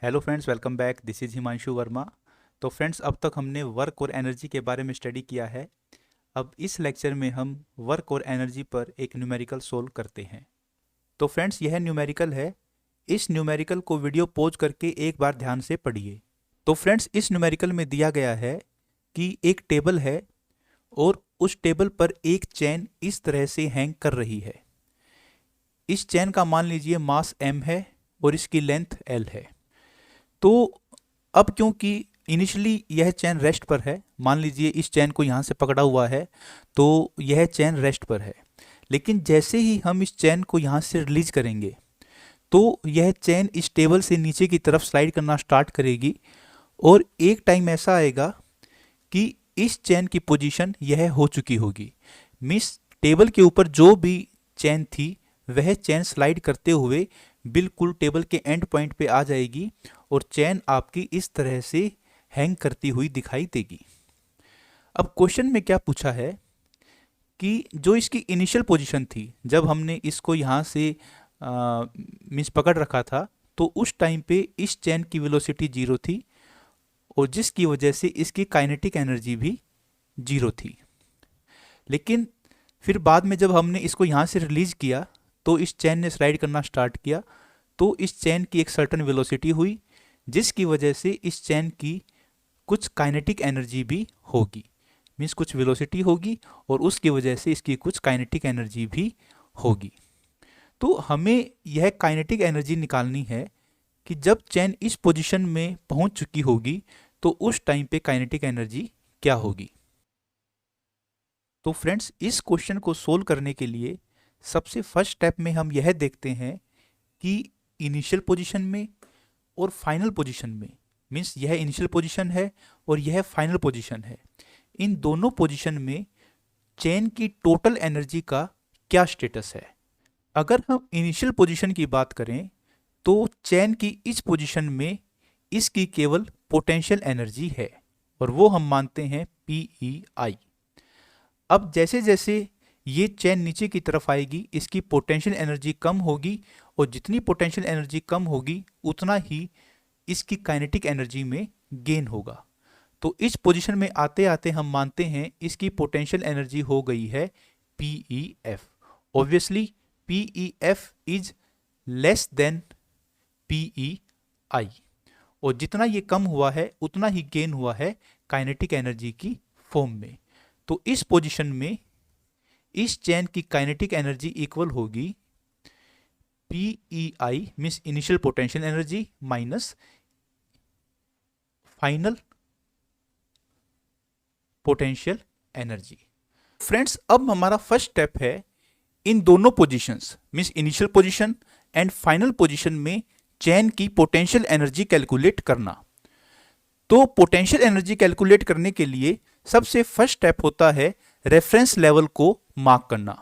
Hello friends, welcome back. This is Himanshu Verma. तो friends, अब तक हमने वर्क और एनर्जी के बारे में स्टडी किया है। अब इस लेक्चर में हम वर्क और एनर्जी पर एक न्यूमेरिकल सोल्व करते हैं। तो फ्रेंड्स, यह न्यूमेरिकल है। इस न्यूमेरिकल को वीडियो पॉज करके एक बार ध्यान से पढ़िए। तो फ्रेंड्स, इस न्यूमेरिकल में दिया गया है कि एक टेबल है और उस टेबल पर एक चेन इस तरह से हैंग कर रही है। इस चेन का मान लीजिए मास m है और इसकी लेंथ l है। तो अब क्योंकि इनिशियली यह चेन रेस्ट पर है, मान लीजिए इस चेन को यहाँ से पकड़ा हुआ है तो यह चेन रेस्ट पर है। लेकिन जैसे ही हम इस चेन को यहाँ से रिलीज करेंगे तो यह चेन इस टेबल से नीचे की तरफ स्लाइड करना स्टार्ट करेगी और एक टाइम ऐसा आएगा कि इस चेन की पोजीशन यह हो चुकी होगी। मीन्स टेबल के ऊपर जो भी चेन थी वह चेन स्लाइड करते हुए बिल्कुल टेबल के एंड पॉइंट पे आ जाएगी और चेन आपकी इस तरह से हैंग करती हुई दिखाई देगी। अब क्वेश्चन में क्या पूछा है कि जो इसकी इनिशियल पोजीशन थी, जब हमने इसको यहाँ से मीन्स पकड़ रखा था, तो उस टाइम पे इस चेन की वेलोसिटी 0 थी और जिसकी वजह से इसकी काइनेटिक एनर्जी भी 0 थी। लेकिन फिर बाद में जब हमने इसको यहाँ से रिलीज किया तो इस चेन ने स्लाइड करना स्टार्ट किया, तो इस चेन की एक सर्टन वेलोसिटी हुई जिसकी वजह से इस चेन की कुछ काइनेटिक एनर्जी भी होगी। मीन्स कुछ वेलोसिटी होगी और उसकी वजह से इसकी कुछ काइनेटिक एनर्जी भी होगी। तो हमें यह काइनेटिक एनर्जी निकालनी है कि जब चेन इस पोजीशन में पहुंच चुकी होगी तो उस टाइम पे काइनेटिक एनर्जी क्या होगी। तो फ्रेंड्स, इस क्वेश्चन को सोल्व करने के लिए सबसे फर्स्ट स्टेप में हम यह देखते हैं कि इनिशियल पोजीशन में और फाइनल पोजीशन में, मीन्स यह इनिशियल पोजीशन है और यह फाइनल पोजीशन है, इन दोनों पोजीशन में चेन की टोटल एनर्जी का क्या स्टेटस है। अगर हम इनिशियल पोजीशन की बात करें तो चेन की इस पोजीशन में इसकी केवल पोटेंशियल एनर्जी है और वो हम मानते हैं PEI। अब जैसे जैसे ये चेन नीचे की तरफ आएगी इसकी पोटेंशियल एनर्जी कम होगी और जितनी पोटेंशियल एनर्जी कम होगी उतना ही इसकी काइनेटिक एनर्जी में गेन होगा। तो इस पोजीशन में आते आते हम मानते हैं इसकी पोटेंशियल एनर्जी हो गई है PEF। Obviously PEF is less than PEI और जितना ये कम हुआ है उतना ही गेन हुआ है काइनेटिक एनर्जी की फॉर्म में। तो इस पोजीशन में इस चेन की काइनेटिक एनर्जी इक्वल होगी PEI means initial potential energy minus final potential energy. Friends, अब हमारा फर्स्ट स्टेप है इन दोनों positions means initial position and final position में चेन की पोटेंशियल एनर्जी कैलकुलेट करना। तो पोटेंशियल एनर्जी कैलकुलेट करने के लिए सबसे फर्स्ट स्टेप होता है रेफरेंस लेवल को मार्क करना।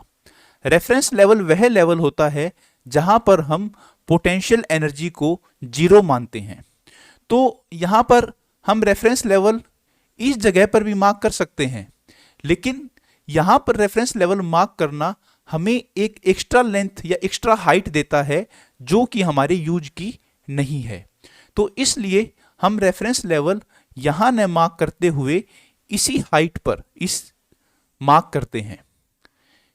रेफरेंस लेवल वह लेवल होता है जहां पर हम पोटेंशियल एनर्जी को 0 मानते हैं। तो यहां पर हम रेफरेंस लेवल इस जगह पर भी मार्क कर सकते हैं, लेकिन यहां पर रेफरेंस लेवल मार्क करना हमें एक एक्स्ट्रा लेंथ या एक्स्ट्रा हाइट देता है जो कि हमारे यूज की नहीं है। तो इसलिए हम रेफरेंस लेवल यहां न मार्क करते हुए इसी हाइट पर इस मार्क करते हैं।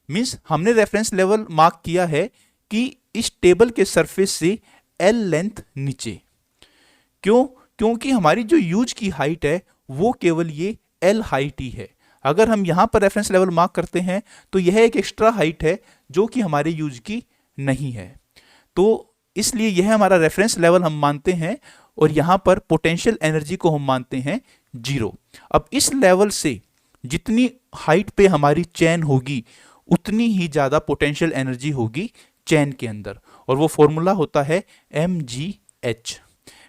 मीन्स हमने रेफरेंस लेवल मार्क किया है कि इस टेबल के सरफेस से L लेंथ नीचे। क्यों? क्योंकि हमारी जो यूज की हाइट है वो केवल ये L हाइट ही है। अगर हम यहां पर रेफरेंस लेवल मार्क करते हैं तो यह एक एक्स्ट्रा हाइट है जो कि हमारे यूज की नहीं है। तो इसलिए यह हमारा रेफरेंस लेवल हम मानते हैं और यहां पर पोटेंशियल एनर्जी को हम मानते हैं 0। अब इस लेवल से जितनी हाइट पे हमारी चेन होगी उतनी ही ज्यादा पोटेंशियल एनर्जी होगी चेन के अंदर और वो फॉर्मूला होता है mgh।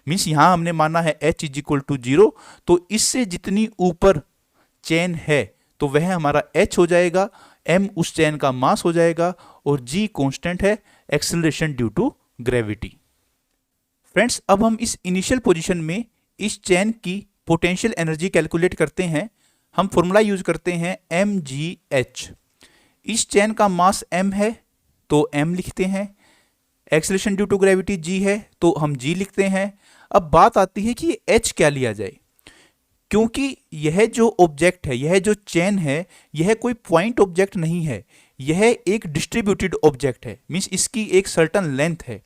मीन्स यहां हमने माना है h इज इक्वल टू 0, तो इससे जितनी ऊपर चेन है तो वह हमारा h हो जाएगा, m उस चेन का मास हो जाएगा और g कांस्टेंट है, acceleration due to gravity. Friends, अब हम इस इनिशियल पोजीशन में इस चेन की पोटेंशियल एनर्जी कैलकुलेट करते हैं। हम फॉर्मूला यूज करते हैं mgh। इस चेन का मास m है तो m लिखते हैं, acceleration due to gravity g है तो हम g लिखते हैं। अब बात आती है कि h क्या लिया जाए, क्योंकि यह जो ऑब्जेक्ट है, यह जो चेन है, यह कोई पॉइंट ऑब्जेक्ट नहीं है, यह एक डिस्ट्रीब्यूटेड ऑब्जेक्ट है, मीन्स इसकी एक सर्टन लेंथ है।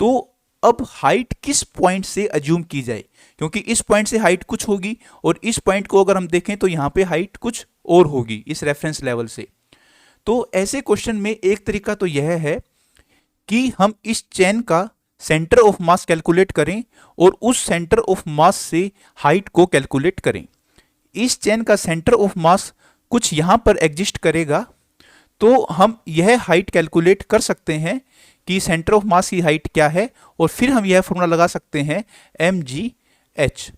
तो अब हाइट किस पॉइंट से अज्यूम की जाए, क्योंकि इस पॉइंट से हाइट कुछ होगी और इस पॉइंट को अगर हम देखें तो यहाँ पे हाइट कुछ और होगी इस रेफरेंस लेवल से। तो ऐसे क्वेश्चन में एक तरीका तो यह है कि हम इस चेन का सेंटर ऑफ मास कैलकुलेट करें और उस सेंटर ऑफ मास से हाइट को कैलकुलेट करें। इस चेन का सेंटर ऑफ मास कुछ यहां पर एग्जिस्ट करेगा, तो हम यह हाइट कैलकुलेट कर सकते हैं कि सेंटर ऑफ मास की हाइट क्या है, और फिर हम यह फॉर्मूला लगा सकते हैं mgh।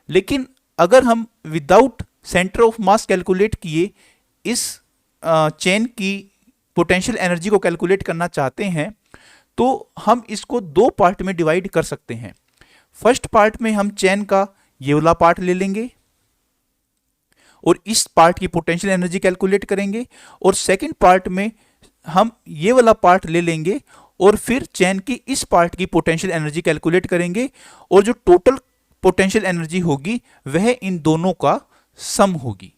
लेकिन अगर हम without centre of mass calculate किए इस चेन की पोटेंशियल एनर्जी को कैलकुलेट करना चाहते हैं, तो हम इसको दो पार्ट में डिवाइड कर सकते हैं। फर्स्ट पार्ट में हम चेन का ये वाला पार्ट ले लेंगे और इस पार्ट की पोटेंशियल एनर्जी कैलकुलेट करेंगे, और सेकंड पार्ट में हम ये वाला पार्ट ले लेंगे और फिर चेन की इस पार्ट की पोटेंशियल एनर्जी कैलकुलेट करेंगे, और जो टोटल पोटेंशियल एनर्जी होगी वह इन दोनों का सम होगी।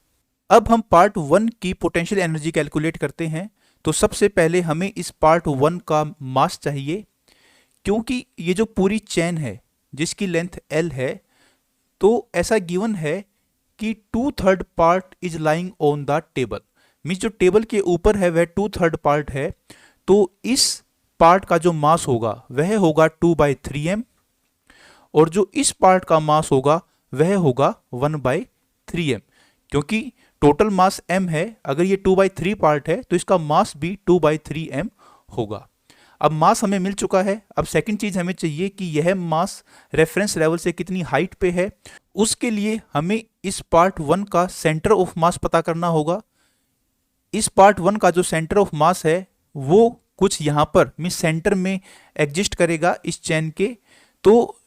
अब हम पार्ट 1 की पोटेंशियल एनर्जी कैलकुलेट करते हैं। तो सबसे पहले हमें इस पार्ट 1 का मास चाहिए, क्योंकि ये जो पूरी चेन है जिसकी लेंथ L है, तो ऐसा गिवन है कि 2/3 part is lying on the table, means जो टेबल के ऊपर है वह 2/3 पार्ट है। तो इस पार्ट का जो मास होगा वह होगा 2/3m, और जो इस पार्ट का मास होगा वह होगा 1/3m, क्योंकि टोटल मास m है। अगर ये 2/3 पार्ट है तो इसका मास भी 2/3m होगा। अब मास हमें मिल चुका है। अब सेकंड चीज हमें चाहिए कि यह मास रेफरेंस लेवल से कितनी हाइट पे है। उसके लिए हमें इस पार्ट 1 का सेंटर ऑफ मास पता करना होगा। इस पार्ट 1 का जो सेंटर ऑफ मास है वो कुछ यहां पर मीन सेंटर में एग्जिस्ट करेगा इस चेन के। तो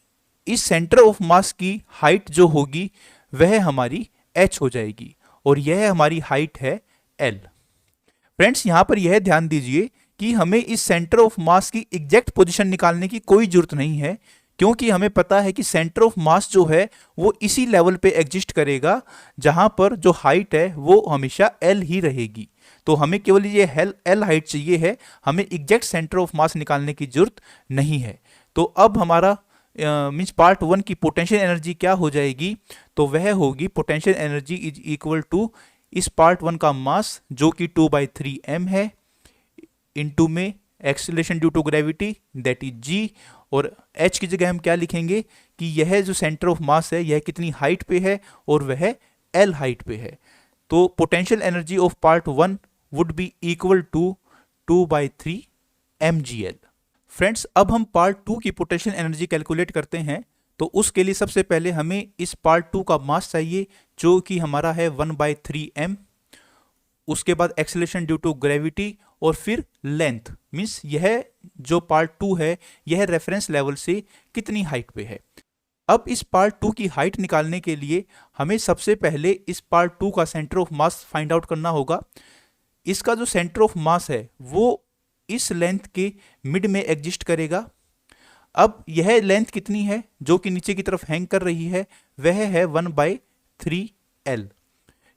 इस सेंटर ऑफ मास की हाइट जो होगी वह हमारी h हो जाएगी, और यह हमारी हाइट है L। फ्रेंड्स, यहां पर यह ध्यान दीजिए कि हमें इस सेंटर ऑफ मास की एग्जैक्ट पोजीशन निकालने की कोई जरूरत नहीं है, क्योंकि हमें पता है कि सेंटर ऑफ मास जो है वो इसी लेवल पे एग्जिस्ट करेगा जहां पर जो हाइट है वो हमेशा L ही रहेगी। तो हमें केवल ये L हाइट चाहिए है, हमें एग्जैक्ट सेंटर ऑफ मास निकालने की जरूरत नहीं है। तो अब हमारा मीन्स पार्ट 1 की पोटेंशियल एनर्जी क्या हो जाएगी, तो वह होगी potential energy is equal to इस पार्ट 1 का मास जो कि 2/3m है, इनटू में acceleration due to gravity that is g, और h की जगह हम क्या लिखेंगे कि यह जो सेंटर ऑफ मास है यह कितनी हाइट पे है, और वह L हाइट पे है। तो potential energy of part 1 would be equal to 2/3 mgl। Friends, अब हम पार्ट 2 की पोटेंशियल एनर्जी कैलकुलेट करते हैं। तो उसके लिए सबसे पहले हमें इस पार्ट 2 का मास चाहिए जो कि हमारा है 1/3m, उसके बाद एक्सेलरेशन ड्यू टू ग्रेविटी, और फिर लेंथ, मीन्स यह जो पार्ट 2 है यह रेफरेंस लेवल से कितनी हाइट पे है। अब इस पार्ट 2 की हाइट निकालने के लिए हमें सबसे पहले इस पार्ट 2 का centre of mass find out करना होगा। इसका जो सेंटर ऑफ मास है वो इस लेंथ के मिड में एग्जिस्ट करेगा। अब यह लेंथ कितनी है जो कि नीचे की तरफ हैंग कर रही है, वह है 1/3l,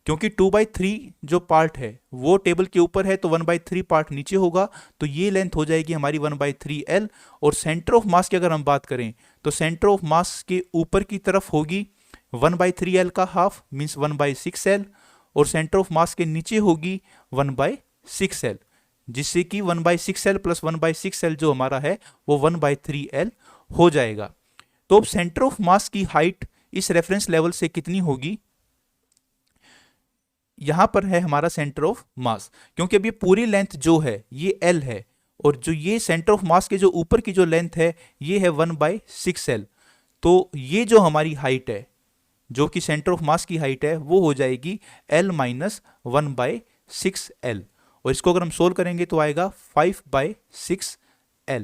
क्योंकि 2/3 जो पार्ट है वो टेबल के ऊपर है तो 1/3 पार्ट नीचे होगा, तो ये लेंथ हो जाएगी हमारी 1/3l। और सेंटर ऑफ मास की अगर हम बात करें तो सेंटर ऑफ मास के ऊपर की तरफ होगी 1/3l का हाफ, मीन्स 1/6l, और सेंटर ऑफ मास के नीचे होगी 1/6l, जिससे कि 1/6l प्लस 1/6l जो हमारा है वो 1/3l हो जाएगा। तो अब सेंटर ऑफ मास की हाइट इस रेफरेंस लेवल से कितनी होगी, यहां पर है हमारा सेंटर ऑफ मास, क्योंकि अब ये पूरी लेंथ जो है ये L है, और जो ये सेंटर ऑफ मास के जो ऊपर की जो लेंथ है ये है 1/6l। तो ये जो हमारी हाइट है जो कि सेंटर ऑफ मास की हाइट है वो हो जाएगी L माइनस 1/6l, और इसको अगर हम सोल्व करेंगे तो आएगा 5/6l,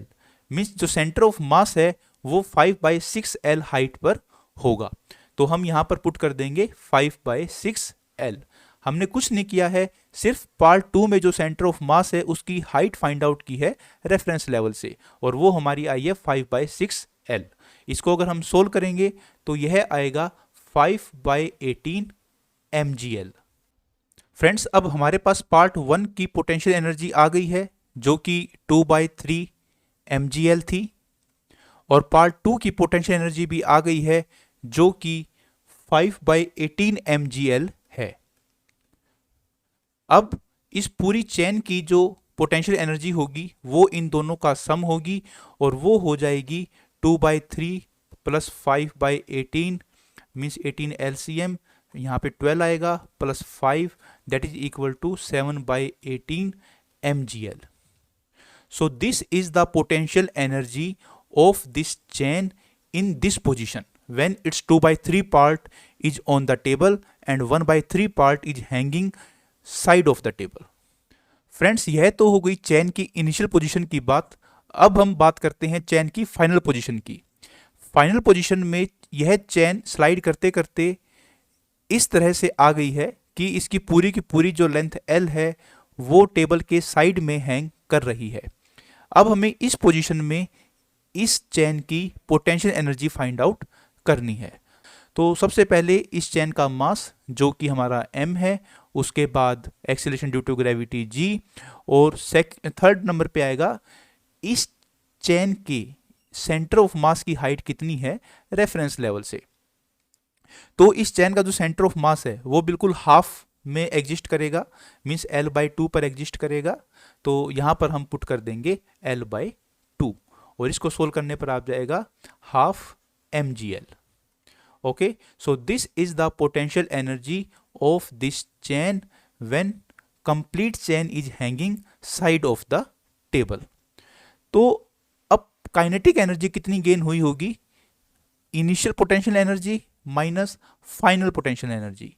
मीन्स जो सेंटर ऑफ मास है वो 5/6l हाइट पर होगा। तो हम यहां पर पुट कर देंगे 5/6l। हमने कुछ नहीं किया है, सिर्फ पार्ट 2 में जो सेंटर ऑफ मास है उसकी हाइट फाइंड आउट की है रेफरेंस लेवल से, और वो हमारी आई है 5/6L। इसको अगर हम सोल्व करेंगे तो यह आएगा 5/18 mgl। फ्रेंड्स, अब हमारे पास पार्ट 1 की पोटेंशियल एनर्जी आ गई है जो कि 2/3 mgl थी, और पार्ट 2 की पोटेंशियल एनर्जी भी आ गई है जो कि 5/18 mgl है। अब इस पूरी चेन की जो पोटेंशियल एनर्जी होगी वो इन दोनों का सम होगी, और वो हो जाएगी 2/3 प्लस 5/18 मीन्स 18 LCM, यहाँ पे 12 आएगा, plus 5 that is equal to 7/18 mgl। So this is the potential energy of this chain in this position when its 2/3 part is on the table and 1/3 part is hanging side of the table। Friends, यह तो हो गई चैन की initial position की बात। अब हम बात करते हैं चैन की फाइनल पोजीशन की। फाइनल पोजीशन में यह चैन स्लाइड करते करते इस तरह से आ गई है कि इसकी पूरी की पूरी जो लेंथ L है वो टेबल के साइड में हैंग कर रही है। अब हमें इस पोजीशन में इस चैन की पोटेंशियल एनर्जी फाइंड आउट करनी है। तो सबसे पहले इस चैन का मास जो कि हमारा m है, उसके बाद acceleration due to gravity g, और थर्ड नंबर पे आएगा इस चैन के सेंटर ऑफ मास की हाइट कितनी है रेफरेंस लेवल से। तो इस चैन का जो सेंटर ऑफ मास है वो बिल्कुल हाफ में एग्जिस्ट करेगा, मीन्स L/2 पर एग्जिस्ट करेगा। तो यहां पर हम पुट कर देंगे L/2, और इसको सोल्व करने पर आ जाएगा half mgl। Okay, so this is the potential energy of this chain when complete chain is hanging side of the table. तो अब काइनेटिक एनर्जी कितनी गेन हुई होगी? Initial potential energy minus final potential energy,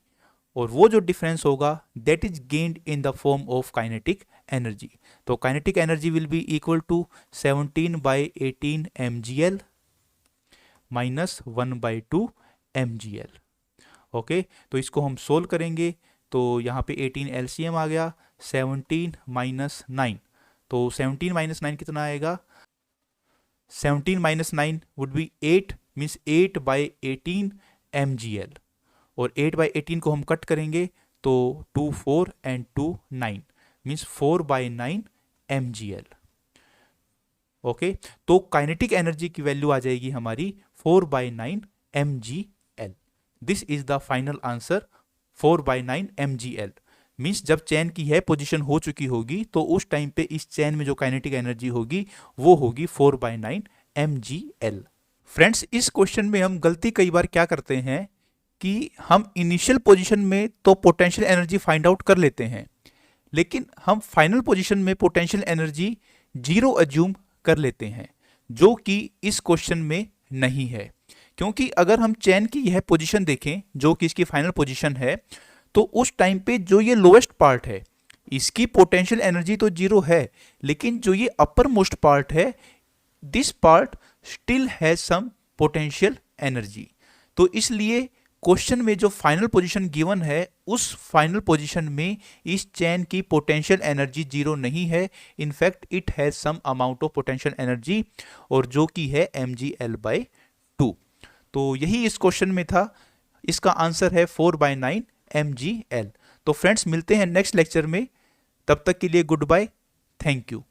और वो जो difference होगा that is gained in the form of kinetic energy. तो kinetic energy will be equal to 17/18 mgl minus 1/2 mgl। Okay, तो इसको हम सोल्व करेंगे तो यहाँ पे 18 LCM आ गया, 17 माइनस 9, तो 17 माइनस 9 कितना आएगा? 17 minus 9 would be 8, means 8/18 mgl, और 8/18 को हम कट करेंगे तो 2 4 एंड 2 9 मीन्स 4/9 mgl। ओके, तो काइनेटिक एनर्जी की वैल्यू आ जाएगी हमारी 4/9 mgl। This is the final answer, 4/9 mgl। Means जब चैन की यह पोजीशन हो चुकी होगी तो उस टाइम पे इस चैन में जो काइनेटिक एनर्जी होगी वो होगी 4/9 mgl। फ्रेंड्स, इस क्वेश्चन में हम गलती कई बार क्या करते हैं कि हम इनिशियल पोजीशन में तो पोटेंशियल एनर्जी फाइंड आउट कर लेते हैं, लेकिन हम फाइनल पोजीशन में पोटेंशियल एनर्जी 0 अज्यूम कर लेते हैं, जो कि इस क्वेश्चन में नहीं है। क्योंकि अगर हम चैन की यह पोजीशन देखें जो कि इसकी फाइनल पोजीशन है, तो उस टाइम पे जो ये लोएस्ट पार्ट है इसकी पोटेंशियल एनर्जी तो 0 है, लेकिन जो ये अपर मोस्ट पार्ट है this part still has some potential energy. तो इसलिए क्वेश्चन में जो फाइनल पोजीशन गिवन है उस फाइनल पोजीशन में इस चैन की पोटेंशियल एनर्जी 0 नहीं है, in fact it has some amount of potential energy, और जो कि है mgl/2। तो यही इस क्वेश्चन में था, इसका आंसर है 4/9 mgl। तो फ्रेंड्स, मिलते हैं नेक्स्ट लेक्चर में, तब तक के लिए गुड बाय, थैंक यू।